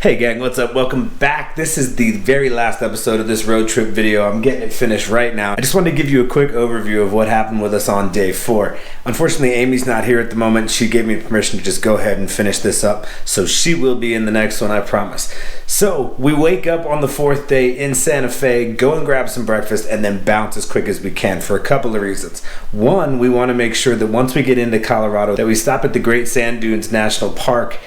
Hey gang, what's up? Welcome back. This is the very last episode of this road trip video. I'm getting it finished right now. I just wanted to give you a quick overview of what happened with us on day 4. Unfortunately, Amy's not here at the moment. She gave me permission to just go ahead and finish this up, so she will be in the next one, I promise. So we wake up on the 4th day in Santa Fe, go and grab some breakfast, and then bounce as quick as we can for a couple of reasons. One, we want to make sure that once we get into Colorado that we stop at the Great Sand Dunes National Park,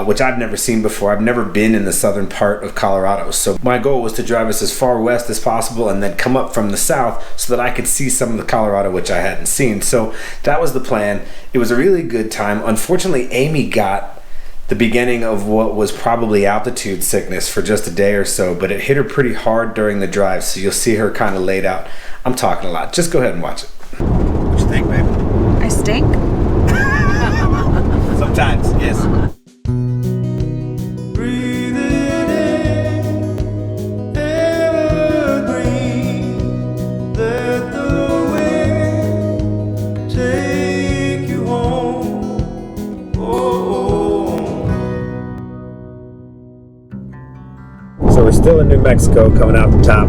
which I've never seen before. I've never been in the southern part of Colorado. So my goal was to drive us as far west as possible and then come up from the south so that I could see some of the Colorado which I hadn't seen. So that was the plan. It was a really good time. Unfortunately, Amy got the beginning of what was probably altitude sickness for just a day or so, but it hit her pretty hard during the drive, so you'll see her kind of laid out. I'm talking a lot. Just go ahead and watch it. What you think, babe? I stink? Sometimes, yes. So we're still in New Mexico, coming out the top.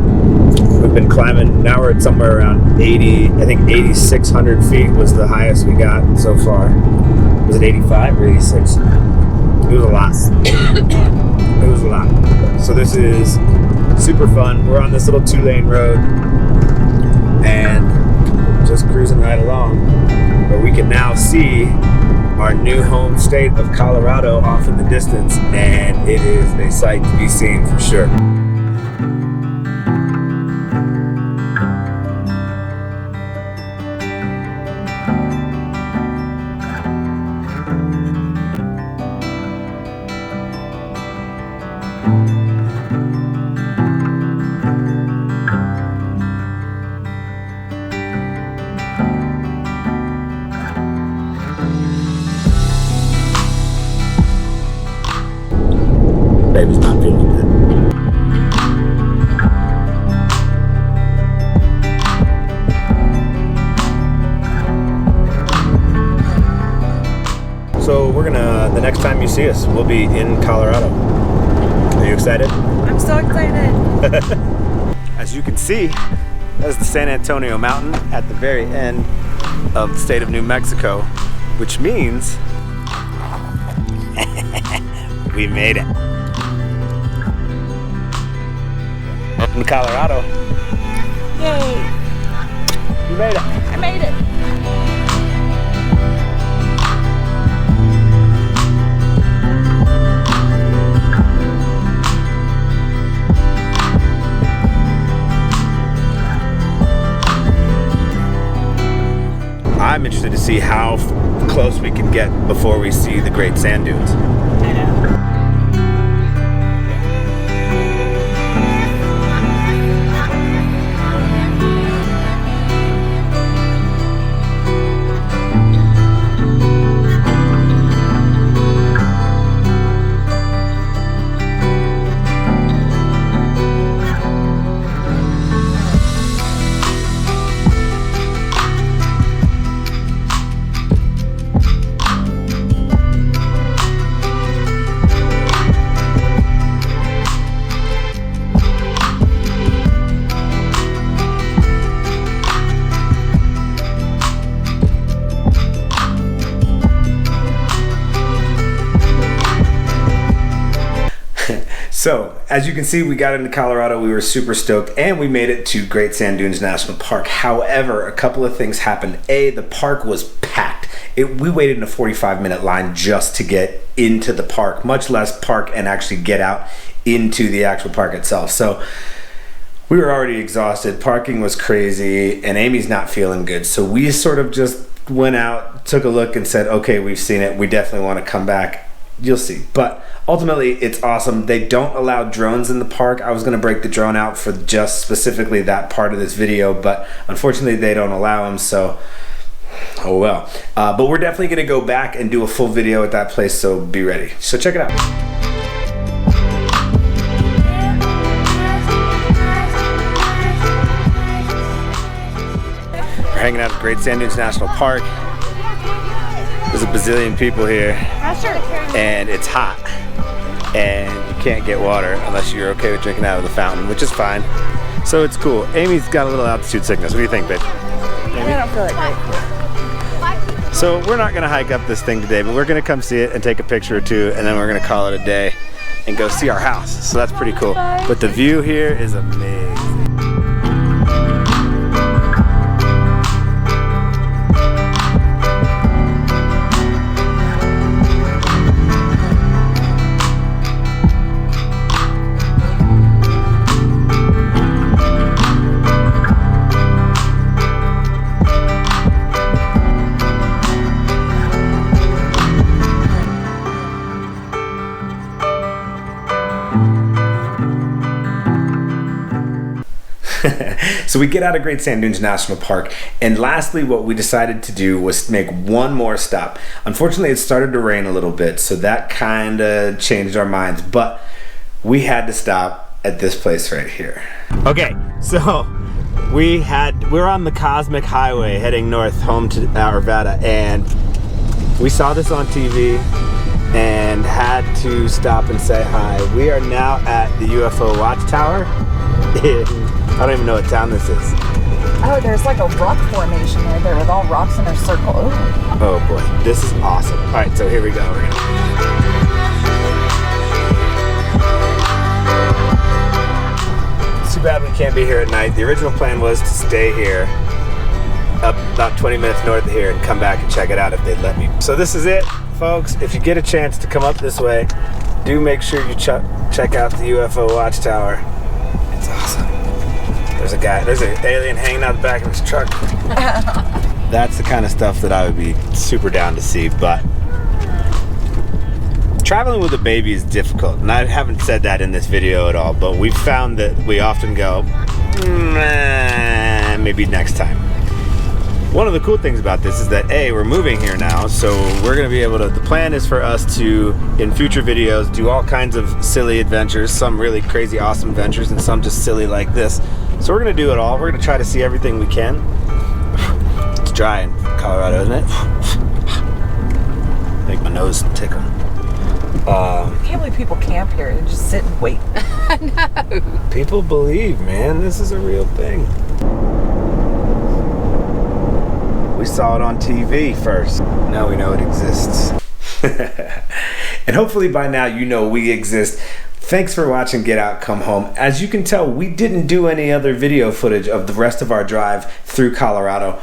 We've been climbing, now we're at somewhere around 80, I think 8,600 feet was the highest we got so far. Was it 85 or 86? It was a lot. It was a lot. So this is super fun. We're on this little 2-lane road and just cruising right along. But we can now see our new home state of Colorado off in the distance, and it is a sight to be seen for sure. Baby's not feeling good. So we're gonna, the next time you see us, we'll be in Colorado. Are you excited? I'm so excited. As you can see, that is the San Antonio Mountain at the very end of the state of New Mexico, which means we made it. Welcome to Colorado. Yay. You made it. I made it. I'm interested to see how close we can get before we see the Great Sand Dunes. I know. So, as you can see, we got into Colorado, we were super stoked, and we made it to Great Sand Dunes National Park. However, a couple of things happened. A, the park was packed. We waited in a 45-minute line just to get into the park, much less park and actually get out into the actual park itself. So, we were already exhausted, parking was crazy, and Amy's not feeling good. So we sort of just went out, took a look, and said, okay, we've seen it, we definitely want to come back. You'll see. But ultimately, it's awesome. They don't allow drones in the park. I was going to break the drone out for just specifically that part of this video, but unfortunately they don't allow them, so oh well. But we're definitely going to go back and do a full video at that place, so be ready. So check it out. We're hanging out at Great Sand Dunes National Park. There's a bazillion people here, and it's hot, and you can't get water unless you're okay with drinking out of the fountain, which is fine. So it's cool. Amy's got a little altitude sickness. What do you think, babe? I don't feel like great. So we're not gonna hike up this thing today, but we're gonna come see it and take a picture or two, and then we're gonna call it a day and go see our house. So that's pretty cool. But the view here is amazing. So we get out of Great Sand Dunes National Park, and lastly what we decided to do was make one more stop. Unfortunately, it started to rain a little bit, so that kind of changed our minds, but we had to stop at this place right here. Okay, so we're on the Cosmic Highway heading north home to Arvada, and we saw this on TV and had to stop and say hi. We are now at the UFO Watch Tower I don't even know what town this is. Oh, there's like a rock formation right there with all rocks in a circle. Ooh. Oh boy, this is awesome. All right, so here we go. It's too bad we can't be here at night. The original plan was to stay here, up about 20 minutes north of here, and come back and check it out if they'd let me. So this is it, folks. If you get a chance to come up this way, do make sure you check out the UFO Watch Tower. It's awesome. There's an alien hanging out the back of his truck. That's the kind of stuff that I would be super down to see, but traveling with a baby is difficult, and I haven't said that in this video at all, but we've found that we often go, maybe next time. One of the cool things about this is that we're moving here now, so we're going to be able to, the plan is for us to, in future videos, do all kinds of silly adventures, some really crazy awesome adventures, and some just silly like this. So we're going to do it all. We're going to try to see everything we can. It's dry in Colorado, isn't it? Make my nose tickle. I can't believe people camp here and just sit and wait. No. People believe, man. This is a real thing. We saw it on TV first. Now we know it exists. And hopefully by now you know we exist. Thanks for watching Get Out, Come Home. As you can tell, we didn't do any other video footage of the rest of our drive through Colorado,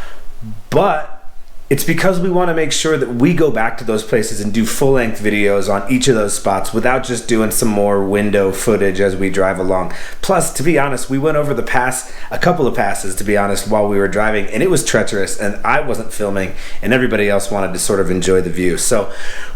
but it's because we want to make sure that we go back to those places and do full-length videos on each of those spots without just doing some more window footage as we drive along. Plus, to be honest, we went over the pass, a couple of passes, to be honest, while we were driving, and it was treacherous, and I wasn't filming, and everybody else wanted to sort of enjoy the view. So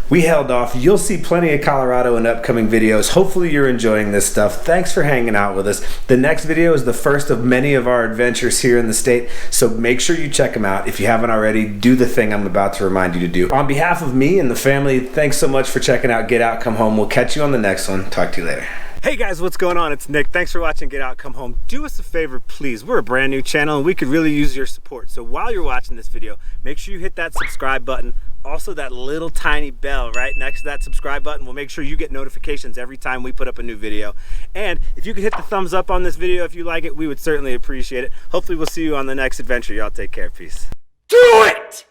we held off. You'll see plenty of Colorado in upcoming videos. Hopefully you're enjoying this stuff. Thanks for hanging out with us. The next video is the first of many of our adventures here in the state, so make sure you check them out. If you haven't already, do the thing I'm about to remind you to do. On behalf of me and the family, thanks so much for checking out Get Out, Come Home. We'll catch you on the next one. Talk to you later. Hey guys, what's going on? It's Nick. Thanks for watching Get Out, Come Home. Do us a favor, please. We're a brand new channel and we could really use your support. So while you're watching this video, make sure you hit that subscribe button. Also that little tiny bell right next to that subscribe button will make sure you get notifications every time we put up a new video. And if you could hit the thumbs up on this video if you like it, we would certainly appreciate it. Hopefully we'll see you on the next adventure. Y'all take care. Peace. Do it!